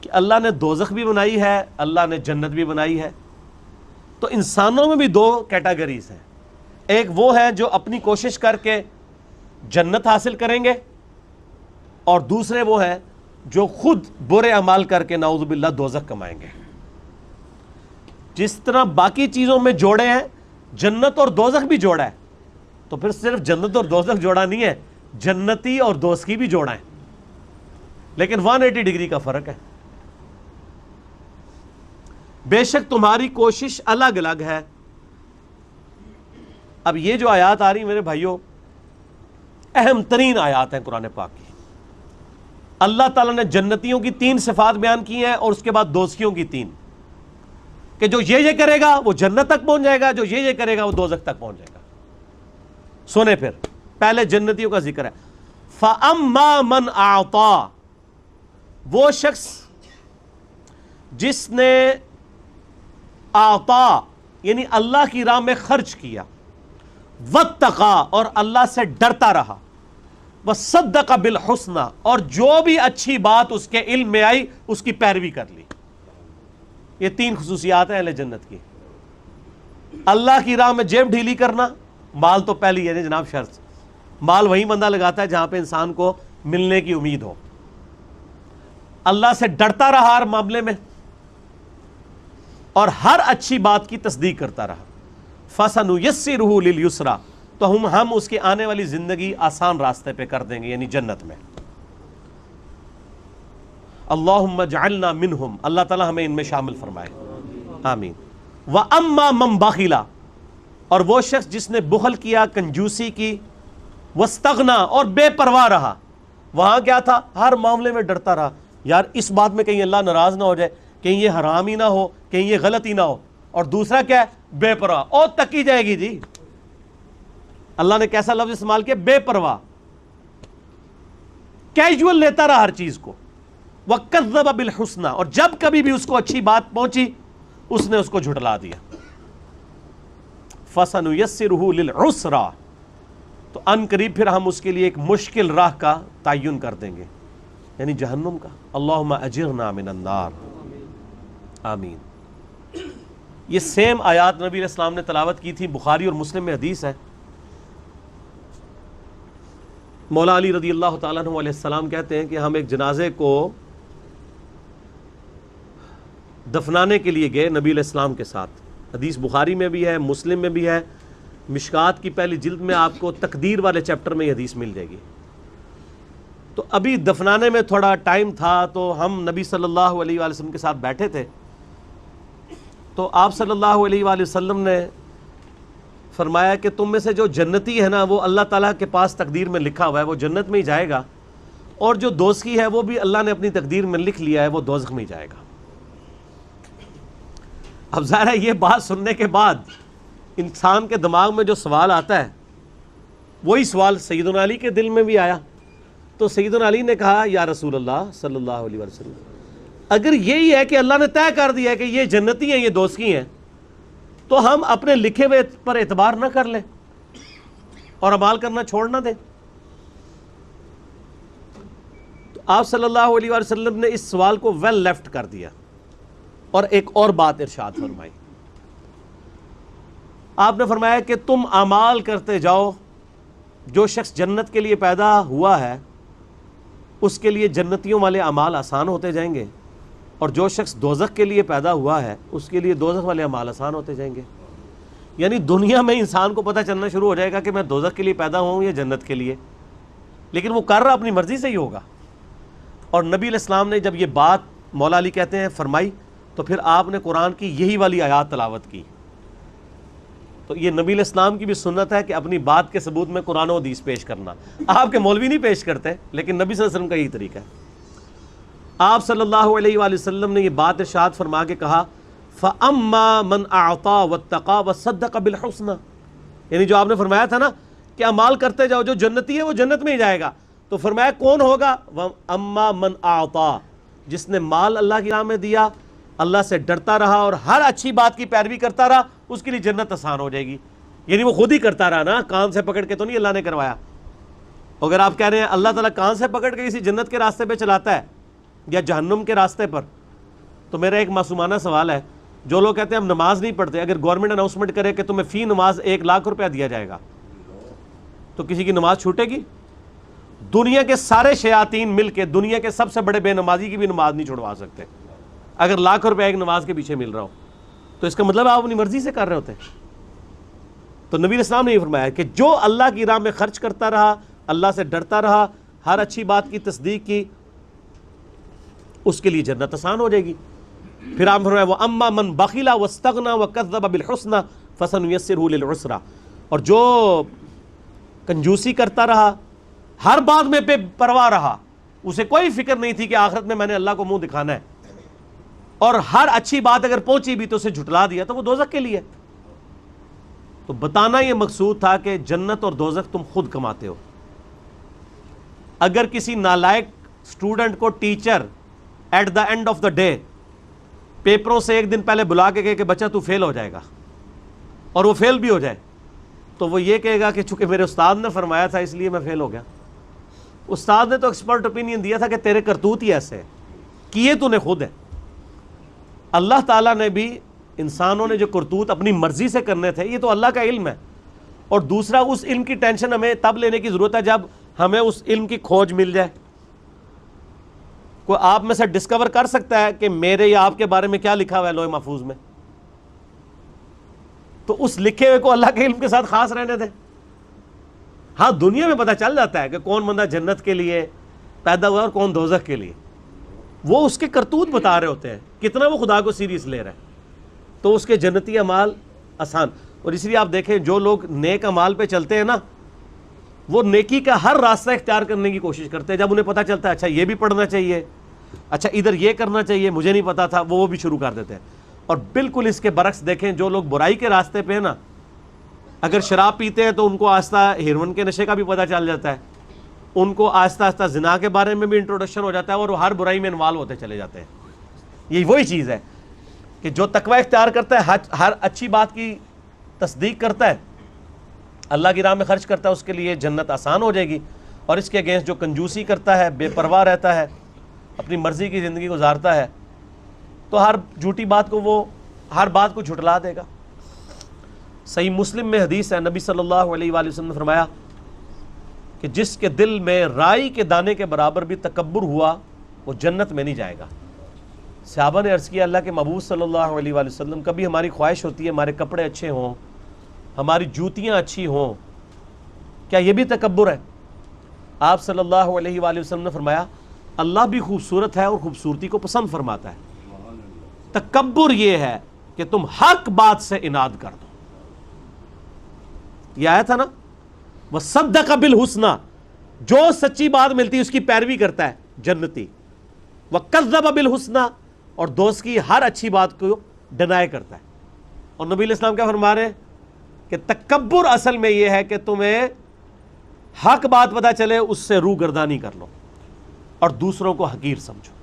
کہ اللہ نے دوزخ بھی بنائی ہے، اللہ نے جنت بھی بنائی ہے. تو انسانوں میں بھی دو کیٹیگریز ہیں. ایک وہ ہیں جو اپنی کوشش کر کے جنت حاصل کریں گے، اور دوسرے وہ ہیں جو خود برے اعمال کر کے نعوذ باللہ دوزخ کمائیں گے. جس طرح باقی چیزوں میں جوڑے ہیں، جنت اور دوزخ بھی جوڑا ہے، تو پھر صرف جنت اور دوزخ جوڑا نہیں ہے، جنتی اور دوزخی بھی جوڑا ہے، لیکن 180 ڈگری کا فرق ہے. بے شک تمہاری کوشش الگ الگ ہے. اب یہ جو آیات آ رہی میرے بھائیوں، اہم ترین آیات ہیں قرآن پاک کی. اللہ تعالیٰ نے جنتیوں کی 3 صفات بیان کی ہیں، اور اس کے بعد دوزخیوں کی 3، کہ جو یہ کرے گا وہ جنت تک پہنچ جائے گا، جو یہ کرے گا وہ دوزخ تک پہنچ جائے گا. سنیں پھر، پہلے جنتیوں کا ذکر ہے. فَأَمَّا مَنْ أَعْطَى، وہ شخص جس نے آتا یعنی اللہ کی راہ میں خرچ کیا، واتقى اور اللہ سے ڈرتا رہا، وصدق بالحسنى اور جو بھی اچھی بات اس کے علم میں آئی اس کی پیروی کر لی. یہ 3 خصوصیات ہیں اہل جنت کی. اللہ کی راہ میں جیب ڈھیلی کرنا، مال تو پہلی ہے جناب شرط. مال وہی بندہ لگاتا ہے جہاں پہ انسان کو ملنے کی امید ہو. اللہ سے ڈرتا رہا ہر معاملے میں، اور ہر اچھی بات کی تصدیق کرتا رہا. فَسَنُيَسِّرُهُ لِلْيُسْرَى تو ہم اس کی آنے والی زندگی آسان راستے پہ کر دیں گے، یعنی جنت میں. اللہم اجعلنا منہم، اللہ تعالی ہمیں ان میں شامل فرمائے، آمین. وَأَمَّا مَنْ بَخِلَ اور وہ شخص جس نے بخل کیا، کنجوسی کی، وَاسْتَغْنَى اور بے پرواہ رہا. وہاں کیا تھا؟ ہر معاملے میں ڈرتا رہا، یار اس بات میں کہیں اللہ ناراض نہ ہو جائے، کہیں یہ حرام ہی نہ ہو، کہیں یہ غلط ہی نہ ہو. اور دوسرا کیا ہے؟ بے پرواہ. اور تکی جائے گی جی. اللہ نے کیسا لفظ استعمال کیا؟ بے پرواہ. کیجول لیتا رہا ہر چیز کو. وَكَذَّبَ بِالْحُسْنَى اور جب کبھی بھی اس کو اچھی بات پہنچی اس نے اس کو جھٹلا دیا. فَسَنُيَسِّرُهُ لِلْعُسْرَى تو ان قریب پھر ہم اس کے لیے ایک مشکل راہ کا تعین کر دیں گے، یعنی جہنم کا. اللہم اجرنا من النار، آمین. یہ سیم آیات نبی علیہ السلام نے تلاوت کی تھی، بخاری اور مسلم میں حدیث ہے. مولا علی رضی اللہ تعالیٰ عنہ علیہ السلام کہتے ہیں کہ ہم ایک جنازے کو دفنانے کے لیے گئے نبی علیہ السلام کے ساتھ. حدیث بخاری میں بھی ہے، مسلم میں بھی ہے. مشکات کی پہلی جلد میں آپ کو تقدیر والے چیپٹر میں یہ حدیث مل جائے گی. تو ابھی دفنانے میں تھوڑا ٹائم تھا، تو ہم نبی صلی اللہ علیہ وآلہ وسلم کے ساتھ بیٹھے تھے. تو آپ صلی اللہ علیہ وآلہ وسلم نے فرمایا کہ تم میں سے جو جنتی ہے نا، وہ اللہ تعالیٰ کے پاس تقدیر میں لکھا ہوا ہے وہ جنت میں ہی جائے گا، اور جو دوزخی ہے وہ بھی اللہ نے اپنی تقدیر میں لکھ لیا ہے وہ دوزخ میں ہی جائے گا. اب ظاہر ہے یہ بات سننے کے بعد انسان کے دماغ میں جو سوال آتا ہے وہی سوال سیدنا علی کے دل میں بھی آیا. تو سیدنا علی نے کہا یا رسول اللہ صلی اللہ علیہ وسلم، اگر یہی ہے کہ اللہ نے طے کر دیا ہے کہ یہ جنتی ہیں یہ دوزخی ہیں، تو ہم اپنے لکھے ہوئے پر اعتبار نہ کر لیں اور اعمال کرنا چھوڑ نہ دیں. تو آپ صلی اللہ علیہ وسلم نے اس سوال کو ویل لیفٹ کر دیا اور ایک اور بات ارشاد فرمائی. آپ نے فرمایا کہ تم اعمال کرتے جاؤ، جو شخص جنت کے لیے پیدا ہوا ہے اس کے لیے جنتیوں والے اعمال آسان ہوتے جائیں گے، اور جو شخص دوزخ کے لیے پیدا ہوا ہے اس کے لیے دوزخ والے اعمال آسان ہوتے جائیں گے. یعنی دنیا میں انسان کو پتہ چلنا شروع ہو جائے گا کہ میں دوزخ کے لیے پیدا ہوں یا جنت کے لیے، لیکن وہ کر رہا اپنی مرضی سے ہی ہوگا. اور نبی علیہ السلام نے جب یہ بات مولا علی کہتے ہیں فرمائی، تو پھر آپ نے قرآن کی یہی والی آیات تلاوت کی. تو یہ نبی علیہ السلام کی بھی سنت ہے کہ اپنی بات کے ثبوت میں قرآن و حدیث پیش کرنا. آپ کے مولوی نہیں پیش کرتے، لیکن نبی صلی اللہ علیہ وسلم کا یہی طریقہ ہے. آپ صلی اللہ علیہ وآلہ وسلم نے یہ بات ارشاد فرما کے کہا فَأَمَّا مَنْ أَعْطَى وَاتَّقَى وَصَدَّقَ بِالْحُسْنَى، یعنی جو آپ نے فرمایا تھا نا کہ اعمال کرتے جاؤ، جو جنتی ہے وہ جنت میں ہی جائے گا، تو فرمایا کون ہوگا؟ وَأَمَّا مَنْ أَعْطَى جس نے مال اللہ کی راہ میں دیا، اللہ سے ڈرتا رہا اور ہر اچھی بات کی پیروی کرتا رہا، اس کے لیے جنت آسان ہو جائے گی. یعنی وہ خود ہی کرتا رہا نا، کان سے پکڑ کے تو نہیں اللہ نے کروایا. اگر آپ کہہ رہے ہیں اللہ تعالیٰ کان سے پکڑ کے کسی جنت کے راستے پہ چلاتا ہے یا جہنم کے راستے پر، تو میرا ایک معصومانہ سوال ہے، جو لوگ کہتے ہیں ہم نماز نہیں پڑھتے، اگر گورنمنٹ اناؤنسمنٹ کرے کہ تمہیں فی نماز 1,00,000 روپیہ دیا جائے گا تو کسی کی نماز چھوٹے گی؟ دنیا کے سارے شیاطین مل کے دنیا کے سب سے بڑے بے نمازی کی بھی نماز نہیں چھڑوا سکتے اگر 1,00,000 روپیہ ایک نماز کے پیچھے مل رہا ہو. تو اس کا مطلب آپ اپنی مرضی سے کر رہے ہوتے ہیں. تو نبی علیہ السلام نے یہ فرمایا کہ جو اللہ کی راہ میں خرچ کرتا رہا، اللہ سے ڈرتا رہا، ہر اچھی بات کی تصدیق کی، اس کے لیے جنت آسان ہو جائے گی. پھر آپ فرمایا وَأَمَّا مَنْ بَخِلَ وَاسْتَغْنَى وَكَذَّبَ بِالْحُسْنَى فَسَنُيَسِّرُهُ لِلْعُسْرَى. اور جو کنجوسی کرتا رہا، ہر بات میں بے پرواہ رہا، اسے کوئی فکر نہیں تھی کہ آخرت میں نے اللہ کو منہ دکھانا ہے، اور ہر اچھی بات اگر پہنچی بھی تو اسے جھٹلا دیا، تو وہ دوزخ کے لیے. تو بتانا یہ مقصود تھا کہ جنت اور دوزخ تم خود کماتے ہو. اگر کسی نالائق اسٹوڈنٹ کو teacher at the end of the day پیپروں سے ایک دن پہلے بلا کے کہے کہ بچہ تو فیل ہو جائے گا، اور وہ فیل بھی ہو جائے، تو وہ یہ کہے گا کہ چونکہ میرے استاد نے فرمایا تھا اس لیے میں فیل ہو گیا. استاد نے تو ایکسپرٹ اوپینین دیا تھا کہ تیرے کرتوت ہی ایسے کیے تو نے خود ہے. اللہ تعالیٰ نے بھی انسانوں نے جو کرتوت اپنی مرضی سے کرنے تھے، یہ تو اللہ کا علم ہے. اور دوسرا، اس علم کی ٹینشن ہمیں تب لینے کی ضرورت ہے جب ہمیں اس علم کی کھوج مل جائے. کوئی آپ میں سے ڈسکور کر سکتا ہے کہ میرے یا آپ کے بارے میں کیا لکھا ہوا ہے لوح محفوظ میں؟ تو اس لکھے ہوئے کو اللہ کے علم کے ساتھ خاص رہنے دیں. ہاں دنیا میں پتہ چل جاتا ہے کہ کون بندہ جنت کے لیے پیدا ہوا اور کون دوزخ کے لیے. وہ اس کے کرتوت بتا رہے ہوتے ہیں، کتنا وہ خدا کو سیریس لے رہا ہے، تو اس کے جنتی اعمال آسان. اور اس لیے آپ دیکھیں جو لوگ نیک اعمال پہ چلتے ہیں نا، وہ نیکی کا ہر راستہ اختیار کرنے کی کوشش کرتے ہیں. جب انہیں پتہ چلتا ہے اچھا یہ بھی پڑھنا چاہیے، اچھا ادھر یہ کرنا چاہیے، مجھے نہیں پتا تھا، وہ بھی شروع کر دیتے ہیں. اور بالکل اس کے برعکس دیکھیں، جو لوگ برائی کے راستے پہ ہیں نا، اگر شراب پیتے ہیں تو ان کو آہستہ ہیروئن کے نشے کا بھی پتہ چل جاتا ہے، ان کو آہستہ آہستہ زنا کے بارے میں بھی انٹروڈکشن ہو جاتا ہے، اور وہ ہر برائی میں انوالو ہوتے چلے جاتے ہیں. یہ وہی چیز ہے کہ جو تقوی اختیار کرتا ہے، ہر اچھی بات کی تصدیق کرتا ہے، اللہ کی راہ میں خرچ کرتا ہے، اس کے لیے جنت آسان ہو جائے گی. اور اس کے اگینسٹ جو کنجوسی کرتا ہے، بے پرواہ رہتا ہے، اپنی مرضی کی زندگی گزارتا ہے، تو ہر جھوٹی بات کو وہ ہر بات کو جھٹلا دے گا. صحیح مسلم میں حدیث ہے، نبی صلی اللہ علیہ وآلہ وسلم نے فرمایا کہ جس کے دل میں رائی کے دانے کے برابر بھی تکبر ہوا، وہ جنت میں نہیں جائے گا. صحابہ نے عرض کیا اللہ کے محبوب صلی اللہ علیہ وآلہ وسلم، کبھی ہماری خواہش ہوتی ہے ہمارے کپڑے اچھے ہوں، ہماری جوتیاں اچھی ہوں، کیا یہ بھی تکبر ہے؟ آپ صلی اللہ علیہ وآلہ وسلم نے فرمایا اللہ بھی خوبصورت ہے اور خوبصورتی کو پسند فرماتا ہے. تکبر یہ ہے کہ تم حق بات سے اناد کر دو. یہ آیا تھا نا، وَصَدَّقَ بِالْحُسْنَى، جو سچی بات ملتی ہے اس کی پیروی کرتا ہے جنتی. وَكَذَّبَ بِالْحُسْنَى، اور دوست کی ہر اچھی بات کو ڈینائی کرتا ہے. اور نبی علیہ السلام کیا فرما رہے ہیں کہ تکبر اصل میں یہ ہے کہ تمہیں حق بات پتہ چلے، اس سے روگردانی کر لو اور دوسروں کو حقیر سمجھو.